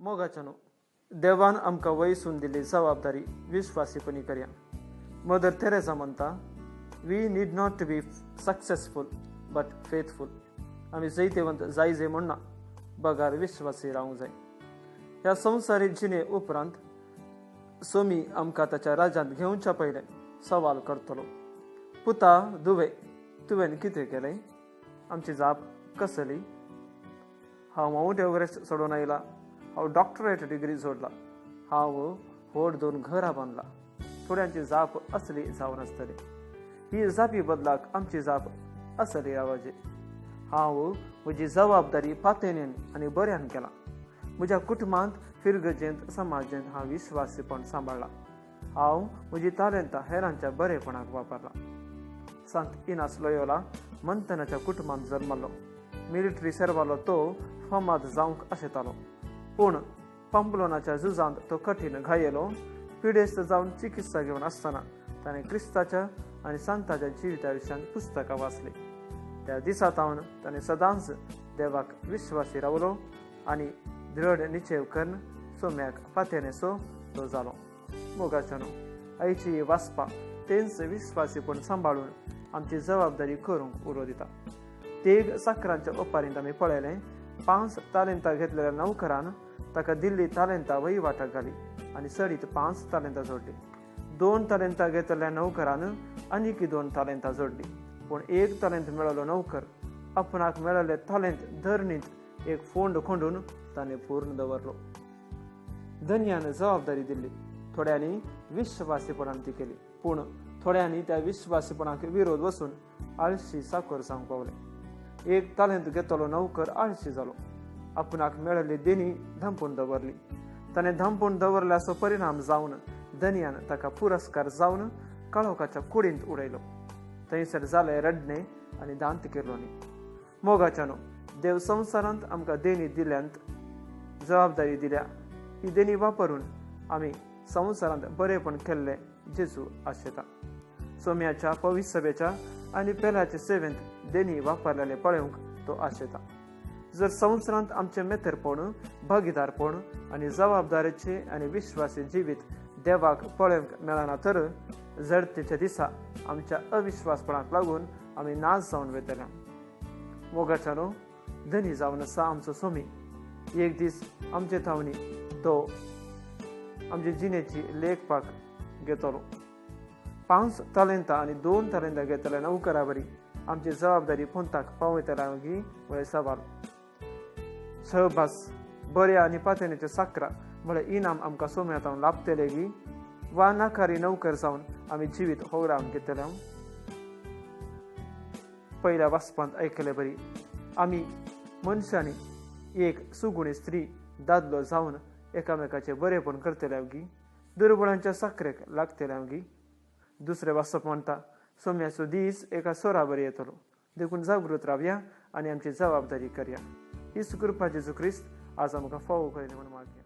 मोगाच्यानो देवान आमकां वयसून दिल्ली जबाबदारी विश्वासीपणी करया. मदर थेरेसा म्हणटा, we need not to be successful but faithful. आमी जैतेवंत जायजे म्हणना, बगार विश्वासी रावंक जाय. ह्या संवसारी जिणे उपरांत सोमी आमकां ताच्या राज्यांत घेवच्या पयलें सवाल करतलो. पुता दुवे, तुवें कितें केलें? आमची जाप कसली? हांव माउंट एव्हरेस्ट सोडून आयला. हांव डॉक्टरेट डिग्री जोडला. हांव व्हड 2 घरां बांदला. थोड्यांची जाप असली जावन आसतली. ही जापी बदलाक आमची जाप असली रावची. हांव म्हजी जबाबदारी पातेनेन आनी बऱ्यान केला. म्हज्या कुटुंबांत फिरगजेंत समाजेंत हांव विश्वासीपण सांबाळ्ळा. हांव म्हजी तालंतां हेरांच्या बरेपणाक वापरला. सांत इनास लोयोला मंथनाच्या कुटुंबांत जल्मलो. मिलिटरी सेरवालो तो फामाद जावंक आशेतालो. पूण पांपलोनाच्या झुजांत तो कठीण घायेलो. पिडेस्त जावन चिकित्सा घेवन आसतना ताणें क्रिस्ताच्या आनी सांताच्या जिविता विशयान पुस्तकां वाचली. त्या दिसा सावन ताणें सदांच देवाक विश्वासी रावलो आनी दृढ निश्चय करून सोम्याक पातेनेसो तो जालो. मोगाच्यानो आयची वाचपा तेंच विश्वासीपण सांबाळून आमची जबाबदारी करूंक उलो दिता. तेग साकरांच्या ओपारींत आमी पळयलें, 5 तालंतां घेतलेल्या नौकरान ताका दिल्ली तालंतां वहिवाटाक घाली आनी सडीत 5 तालंतां जोडली. 2 तालंतां घेतलेल्या नौकरान आनीक 2 तालंतां जोडली. पूण 1 तालंत मेळयलो नौकर आपणाक मेळयल्ले तालंत धरणींत एक फोंड खोंडून ताणें पूर्ण दवरलो. धन्यान जबाबदारी दिल्ली. थोड्यांनी विश्वासीपणान ती केली, पूण थोड्यांनी त्या विश्वासीपणाक विरोध वचून आळशी साकोर जावंक पावले. 1 तालंत घेतलो नौकर आळशी जालो. आपणाक मेळयल्ली देणी धांपून दवरली. ताणें धांपून दवरल्याचो परिणाम जावन धन्यान ताका पुरस्कार जावन काळोखाच्या कुडींत उडयलो. थंयसर जालें रडणें आनी दांत किर्लोनी. मोगाच्यानो देव संवसारांत आमकां देणी दिल्यांत जबाबदारी दिल्या. ही देणी वापरून आमी संवसारांत बरेपण केल्लें जेजू आशेता. सोम्याच्या पवित्र सभेच्या आनी पेल्याच्या सेवेंत देणी वापरलेले पळोवंक तो आशेता. जर संवसारांत आमचें मेथरपण, भागीदारपण आनी जबाबदारेचे आनी विश्वासी जिवीत देवाक पळोवंक मेळना तर जडतेच्या दिसा आमच्या अविश्वासपणाक लागून आमी नाश जावन वयतले. मोगाच्यानो धनी जावन आसा आमचो सोमी. एक दीस आमचे थावणी तो आमचे जिणेची लेखपाक घेतलो. 5 तालंतां आनी 2 तालंतां घेतल्या नौकरा बरी आमची जबाबदारी पोंताक पावयतल्या म्हळ्यार सवाल. सहभास बऱ्या आनी पातेनेच्या साकरा म्हळ्यार इनाम आमकां सोम्यातावन लाभतले गी, वा नाकारी नौकर जावन आमी जिवीत होवरावन घेतले. पयल्या वाचपांत आयकले बरी आमी मनशांनी एक सुगुणी स्त्री दादलो जावन एकामेकाचें बरेपण करतले गी, दुर्बळांच्या साकरेक लागतले गी. दुसरें वाचप म्हणटा, सोम्याचो दीस एका सोरा बरी येतलो. देखून जागृत रावया आनी आमची जबाबदारी करया. ही कृपा जेजू क्रिस्त आज आमकां फावो करीत म्हूण मागया.